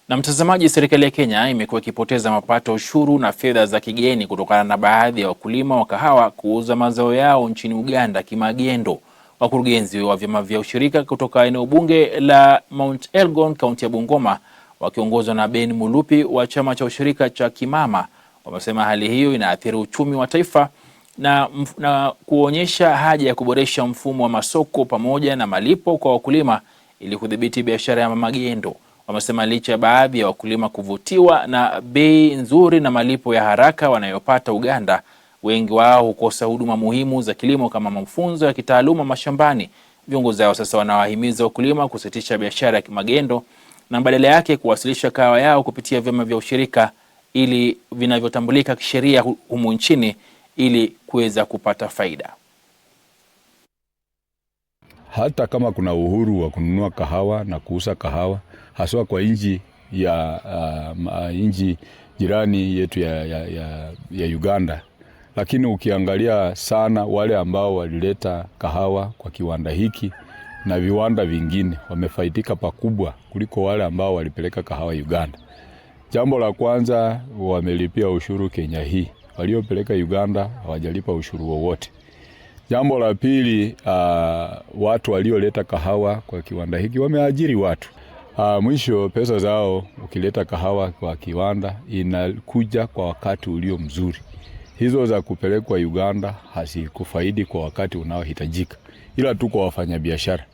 Na mtazamaji, serikali ya Kenya imekuwa ikipoteza mapato ushuru na fedha za kigeni kutokana na baadhi ya wakulima wa kahawa kuuza mazao yao nchini Uganda kimagendo. Wakurugenzi wa vyama vya ushirika kutoka eneo bunge la Mount Elgon, kaunti ya Bungoma, wakiongozwa na Ben Mulupi wa chama cha ushirika cha Kimama, wamesema hali hiyo inaathiri uchumi wa taifa na kuonyesha haja ya kuboresha mfumo wa masoko pamoja na malipo kwa wakulima ili kudhibiti biashara ya magendo. Wamesema licha ya baadhi ya wakulima kuvutiwa na bei nzuri na malipo ya haraka wanayopata Uganda, wengi wao hukosa huduma muhimu za kilimo kama mafunzo ya kitaaluma mashambani. Viongozi hao sasa wanawahimiza wakulima kusitisha biashara ya magendo na badala yake kuwasilisha kahawa yao kupitia vyama vya ushirika ili vinavyotambulika kisheria humu nchini ili kuweza kupata faida. Hata kama kuna uhuru wa kununua kahawa na kuuza kahawa haswa kwa nchi jirani yetu ya Uganda, lakini ukiangalia sana wale ambao walileta kahawa kwa kiwanda hiki na viwanda vingine wamefaidika pakubwa kuliko wale ambao walipeleka kahawa Uganda. Jambo la kwanza, wamelipia ushuru Kenya hii. Waliopeleka Uganda hawajalipa ushuru wowote. Jambo la pili, watu walioleta kahawa kwa kiwanda hiki wameajiri watu. Mwisho, pesa zao ukileta kahawa kwa kiwanda inakuja kwa wakati ulio mzuri. Hizo za kupelekwa Uganda hazikufaidi kwa wakati unaohitajika, ila tu kwa wafanyabiashara.